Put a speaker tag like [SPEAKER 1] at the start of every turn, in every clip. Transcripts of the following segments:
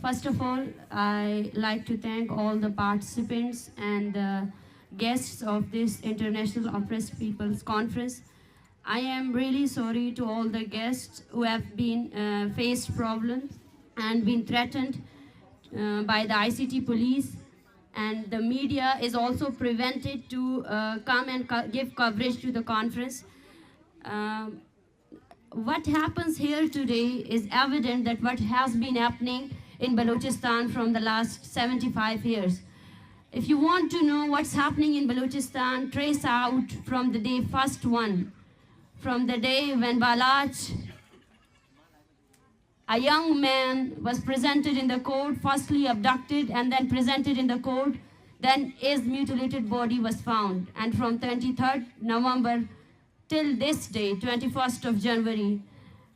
[SPEAKER 1] First of all, I like to thank all the participants and guests of this International Oppressed People's Conference. I am really sorry to all the guests who have been faced problems and been threatened by the ICT police, and the media is also prevented to come and give coverage to the conference. What happens here today is evident that what has been happening in Balochistan from the last 75 years. If you want to know what's happening in Balochistan, trace out from the day first one, from the day when Baloch, a young man, was presented in the court, firstly abducted and then presented in the court, then his mutilated body was found. And from 23rd November till this day, 21st of January,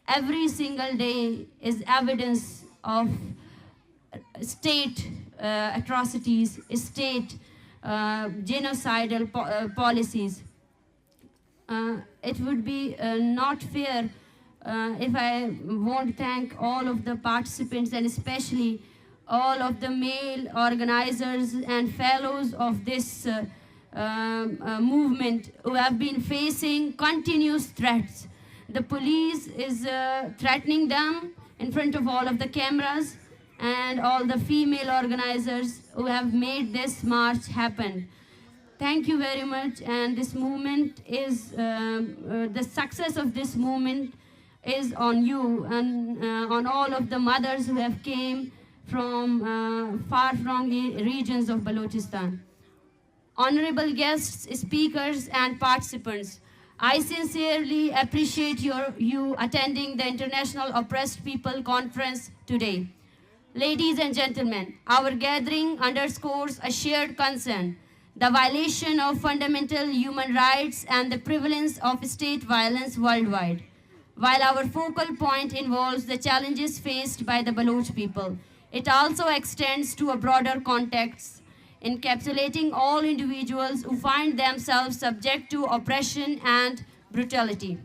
[SPEAKER 1] every single day is evidence of state atrocities, state genocidal policies. It would be not fair if I won't thank all of the participants and especially all of the male organizers and fellows of this movement who have been facing continuous threats. The police is threatening them in front of all of the cameras and all the female organizers who have made this march happen. Thank you very much, and this movement is, the success of this movement is on you and on all of the mothers who have came from far-flung regions of Balochistan. Honorable guests, speakers, and participants, I sincerely appreciate you attending the International Oppressed People Conference today. Ladies and gentlemen, our gathering underscores a shared concern, the violation of fundamental human rights and the prevalence of state violence worldwide. While our focal point involves the challenges faced by the Baloch people, it also extends to a broader context, encapsulating all individuals who find themselves subject to oppression and brutality.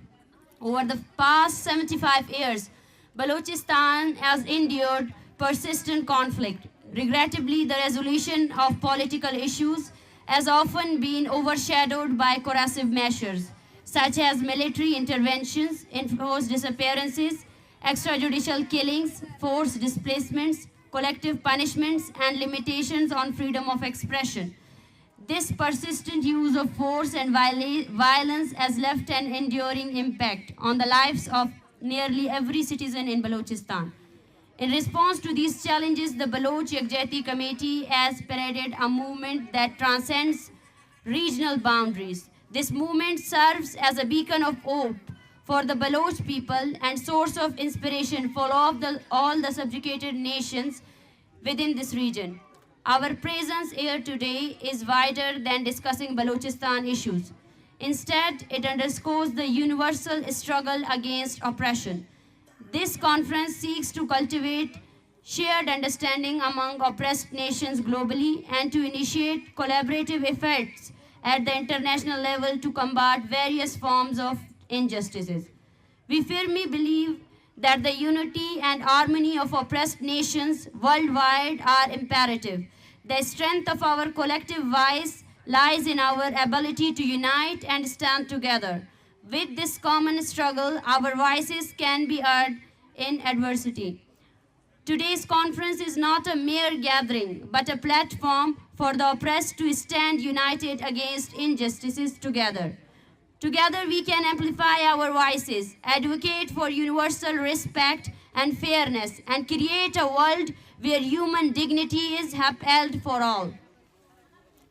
[SPEAKER 1] Over the past 75 years, Balochistan has endured persistent conflict. Regrettably, the resolution of political issues has often been overshadowed by coercive measures, such as military interventions, enforced disappearances, extrajudicial killings, forced displacements, collective punishments, and limitations on freedom of expression. This persistent use of force and violence has left an enduring impact on the lives of nearly every citizen in Balochistan. In response to these challenges, the Baloch Yakjahati Committee has paraded a movement that transcends regional boundaries. This movement serves as a beacon of hope for the Baloch people and source of inspiration for all the subjugated nations within this region. Our presence here today is wider than discussing Balochistan issues. Instead, it underscores the universal struggle against oppression. This conference seeks to cultivate shared understanding among oppressed nations globally and to initiate collaborative efforts at the international level to combat various forms of injustices. We firmly believe that the unity and harmony of oppressed nations worldwide are imperative. The strength of our collective voice lies in our ability to unite and stand together. With this common struggle, our voices can be heard in adversity. Today's conference is not a mere gathering, but a platform for the oppressed to stand united against injustices together. Together we can amplify our voices, advocate for universal respect and fairness, and create a world where human dignity is upheld for all.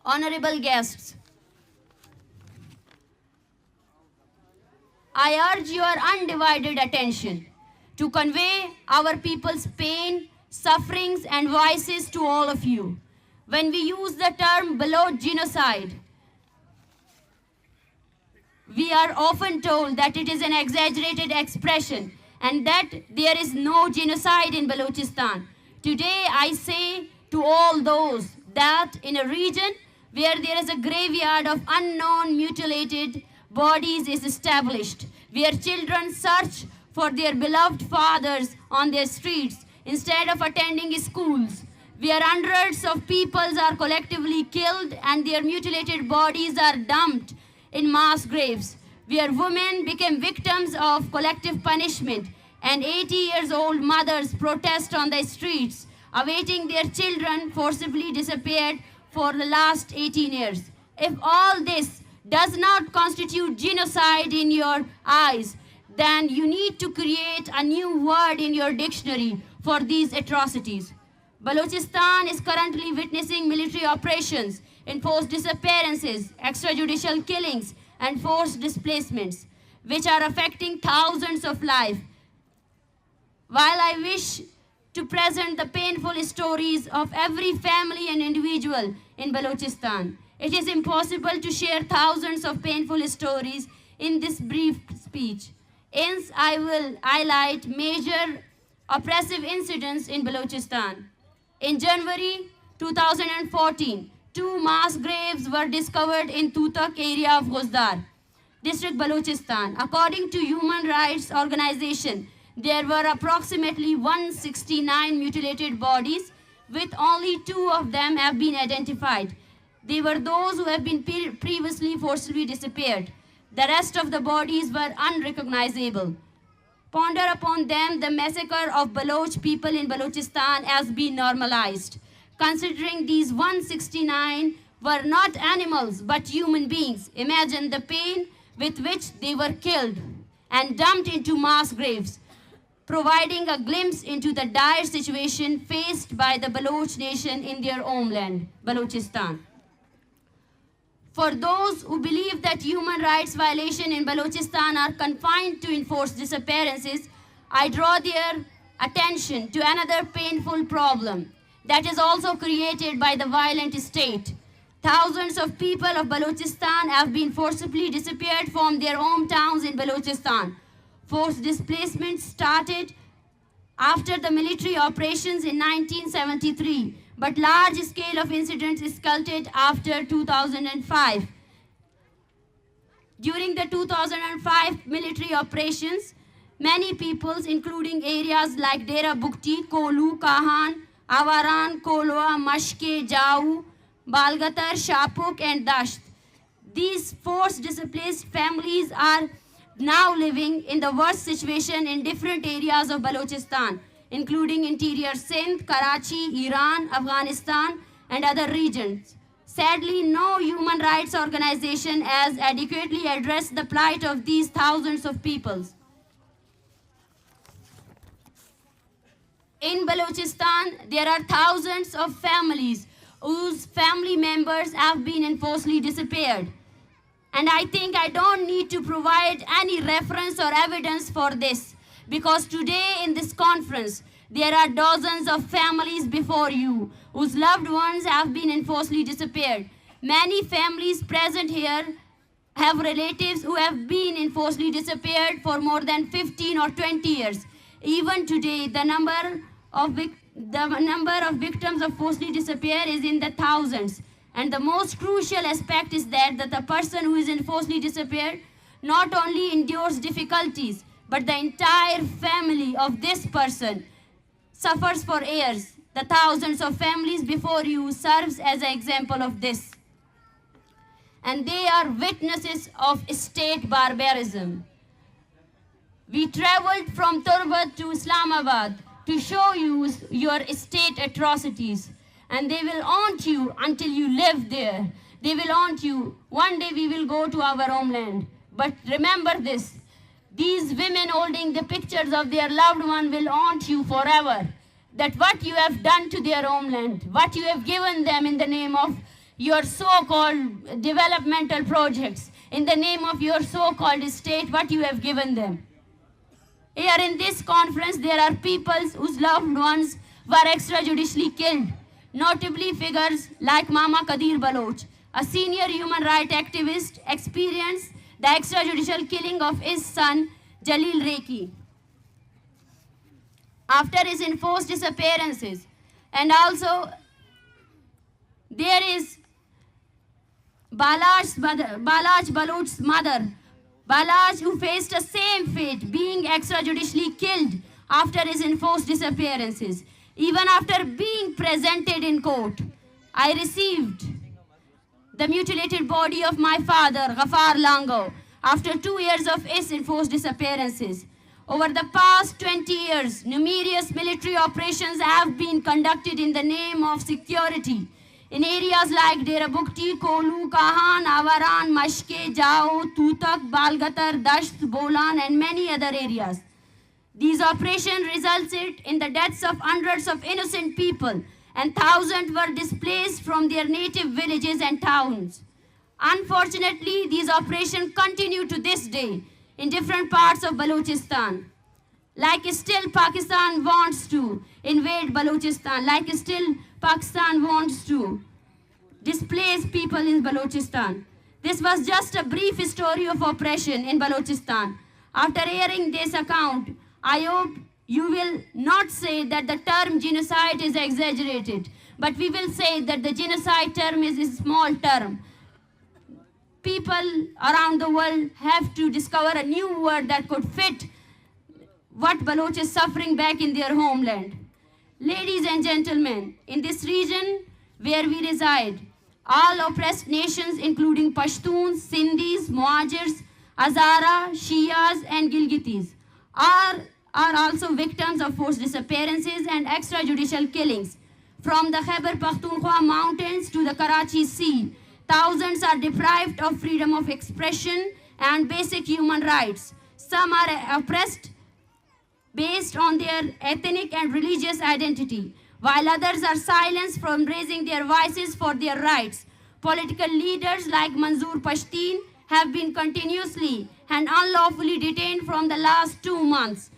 [SPEAKER 1] Honorable guests, I urge your undivided attention to convey our people's pain, sufferings, and voices to all of you. When we use the term Baloch genocide, we are often told that it is an exaggerated expression and that there is no genocide in Balochistan. Today, I say to all those that in a region where there is a graveyard of unknown mutilated bodies is established, where children search for their beloved fathers on their streets, instead of attending schools, where hundreds of people are collectively killed and their mutilated bodies are dumped in mass graves, where women became victims of collective punishment and 80-year-old mothers protest on the streets, awaiting their children forcibly disappeared for the last 18 years. If all this does not constitute genocide in your eyes, then you need to create a new word in your dictionary for these atrocities. Balochistan is currently witnessing military operations, enforced disappearances, extrajudicial killings, and forced displacements, which are affecting thousands of lives. While I wish to present the painful stories of every family and individual in Balochistan, it is impossible to share thousands of painful stories in this brief speech. Hence, I will highlight major oppressive incidents in Balochistan. In January 2014, 2 mass graves were discovered in Tutak area of Qudrat, district Balochistan. According to human rights organization, there were approximately 169 mutilated bodies, with only 2 of them have been identified. They were those who have been previously forcibly disappeared. The rest of the bodies were unrecognizable. Ponder upon them, the massacre of Baloch people in Balochistan has been normalized. Considering these 169 were not animals but human beings, imagine the pain with which they were killed and dumped into mass graves, providing a glimpse into the dire situation faced by the Baloch nation in their homeland, Balochistan. For those who believe that human rights violations in Balochistan are confined to enforced disappearances, I draw their attention to another painful problem that is also created by the violent state. Thousands of people of Balochistan have been forcibly disappeared from their hometowns in Balochistan. Forced displacement started after the military operations in 1973, but large scale of incidents escalated after 2005. During the 2005 military operations, many peoples, including areas like Dera Bukti, Kolu, Kahan, Avaran, Kolwa, Mashke, Jau, Balgatar, Shapuk, and Dasht. These forced displaced families are now living in the worst situation in different areas of Balochistan, including interior Sindh, Karachi, Iran, Afghanistan, and other regions. Sadly, no human rights organization has adequately addressed the plight of these thousands of peoples. In Balochistan, there are thousands of families whose family members have been enforcedly disappeared. And I think I don't need to provide any reference or evidence for this, because today in this conference, there are dozens of families before you whose loved ones have been enforcedly disappeared. Many families present here have relatives who have been enforcedly disappeared for more than 15 or 20 years. Even today, the number of victims of forcibly disappear is in the thousands. And the most crucial aspect is that the person who is enforcedly disappeared not only endures difficulties, but the entire family of this person suffers for years. The thousands of families before you serves as an example of this. And they are witnesses of state barbarism. We traveled from Turbat to Islamabad to show you your state atrocities. And they will haunt you until you live there. They will haunt you. One day we will go to our homeland. But remember this, these women holding the pictures of their loved one will haunt you forever. That what you have done to their homeland, what you have given them in the name of your so-called developmental projects, in the name of your so-called state, what you have given them. Here in this conference, there are people whose loved ones were extrajudicially killed. Notably, figures like Mama Kadir Baloch, a senior human rights activist, experienced the extrajudicial killing of his son, Jalil Reiki, after his enforced disappearances. And also, there is Baloch Baloch's mother, Baloch, who faced the same fate, being extrajudicially killed after his enforced disappearances. Even after being presented in court, I received the mutilated body of my father, Ghaffar Lango, after 2 years of his enforced disappearances. Over the past 20 years, numerous military operations have been conducted in the name of security in areas like Dera Bukti, Kolu, Kahan, Avaran, Mashke, Jao, Tutak, Balgatar, Dasht, Bolan, and many other areas. These operations resulted in the deaths of hundreds of innocent people, and thousands were displaced from their native villages and towns. Unfortunately, these operations continue to this day in different parts of Balochistan. Like still Pakistan wants to invade Balochistan, like still Pakistan wants to displace people in Balochistan. This was just a brief story of oppression in Balochistan. After hearing this account, I hope you will not say that the term genocide is exaggerated, but we will say that the genocide term is a small term. People around the world have to discover a new word that could fit what Baloch is suffering back in their homeland. Ladies and gentlemen, in this region where we reside, all oppressed nations including Pashtuns, Sindhis, Muajirs, Hazara, Shias and Gilgitis are also victims of forced disappearances and extrajudicial killings. From the Khyber Pakhtunkhwa mountains to the Karachi Sea, thousands are deprived of freedom of expression and basic human rights. Some are oppressed based on their ethnic and religious identity, while others are silenced from raising their voices for their rights. Political leaders like Manzoor Pashtun have been continuously and unlawfully detained from the last 2 months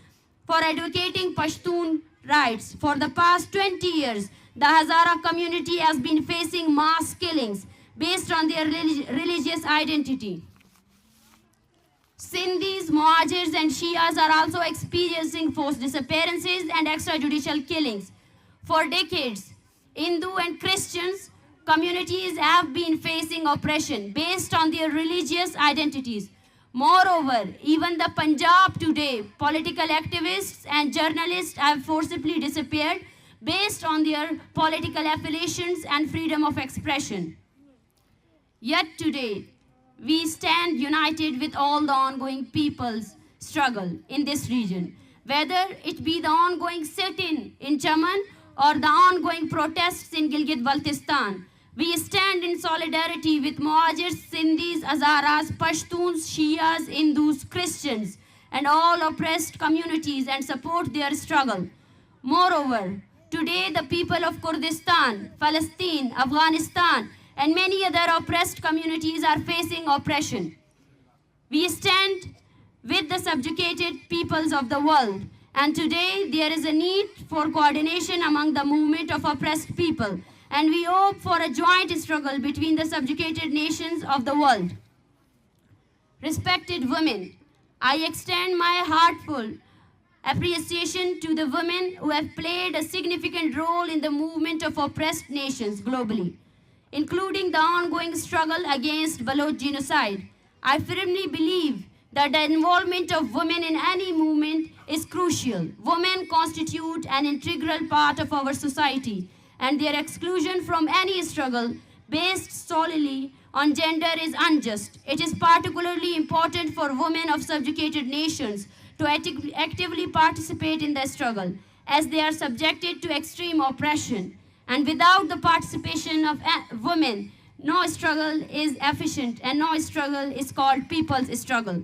[SPEAKER 1] for advocating Pashtun rights. For the past 20 years, the Hazara community has been facing mass killings based on their religious identity. Sindhis, Muajirs and Shias are also experiencing forced disappearances and extrajudicial killings. For decades, Hindu and Christians communities have been facing oppression based on their religious identities. Moreover, even the Punjab today, political activists and journalists have forcibly disappeared based on their political affiliations and freedom of expression. Yet today, we stand united with all the ongoing people's struggle in this region, whether it be the ongoing sit-in in Chaman or the ongoing protests in Gilgit-Baltistan. We stand in solidarity with Muajirs, Sindhis, Hazaras, Pashtuns, Shias, Hindus, Christians, and all oppressed communities and support their struggle. Moreover, today the people of Kurdistan, Palestine, Afghanistan, and many other oppressed communities are facing oppression. We stand with the subjugated peoples of the world, and today there is a need for coordination among the movement of oppressed people, and we hope for a joint struggle between the subjugated nations of the world. Respected women, I extend my heartfelt appreciation to the women who have played a significant role in the movement of oppressed nations globally, including the ongoing struggle against Baloch genocide. I firmly believe that the involvement of women in any movement is crucial. Women constitute an integral part of our society, and their exclusion from any struggle based solely on gender is unjust. It is particularly important for women of subjugated nations to actively participate in the struggle, as they are subjected to extreme oppression. And without the participation of women, no struggle is efficient and no struggle is called people's struggle.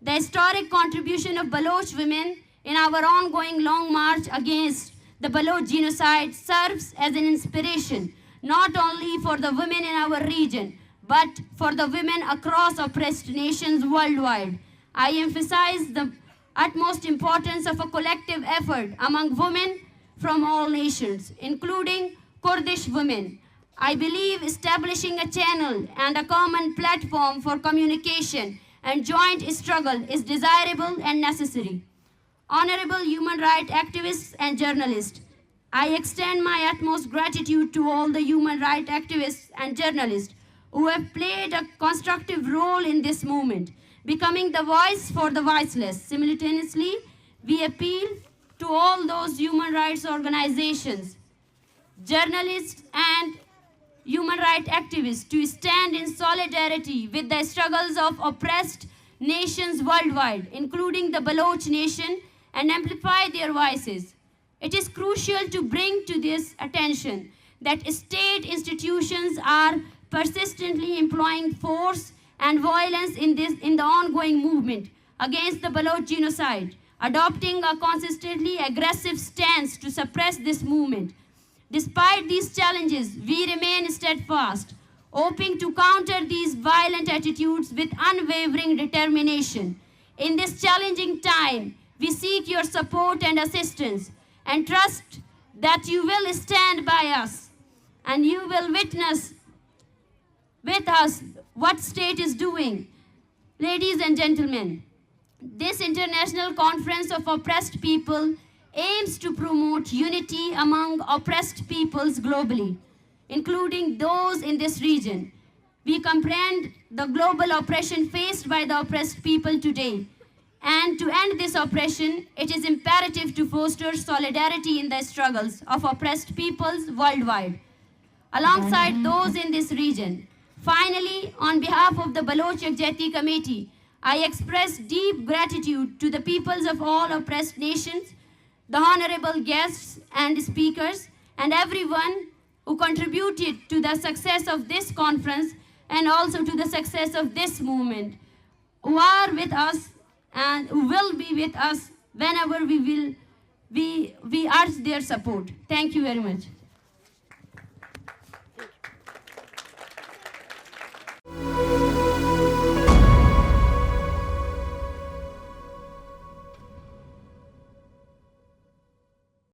[SPEAKER 1] The historic contribution of Baloch women in our ongoing long march against the Baloch genocide serves as an inspiration, not only for the women in our region, but for the women across oppressed nations worldwide. I emphasize the utmost importance of a collective effort among women from all nations, including Kurdish women. I believe establishing a channel and a common platform for communication and joint struggle is desirable and necessary. Honorable human rights activists and journalists, I extend my utmost gratitude to all the human rights activists and journalists who have played a constructive role in this movement, becoming the voice for the voiceless. Simultaneously, we appeal to all those human rights organizations, journalists and human rights activists to stand in solidarity with the struggles of oppressed nations worldwide, including the Baloch nation, and amplify their voices. It is crucial to bring to this attention that state institutions are persistently employing force and violence in the ongoing movement against the Baloch genocide, adopting a consistently aggressive stance to suppress this movement. Despite these challenges, we remain steadfast, hoping to counter these violent attitudes with unwavering determination. In this challenging time, we seek your support and assistance and trust that you will stand by us and you will witness with us what state is doing. Ladies and gentlemen, this international conference of oppressed people aims to promote unity among oppressed peoples globally, including those in this region. We comprehend the global oppression faced by the oppressed people today. And to end this oppression, it is imperative to foster solidarity in the struggles of oppressed peoples worldwide, alongside those in this region. Finally, on behalf of the Baloch Yakjahati Committee, I express deep gratitude to the peoples of all oppressed nations, the honorable guests and speakers, and everyone who contributed to the success of this conference and also to the success of this movement, who are with us and who will be with us whenever we urge their support. Thank you very much.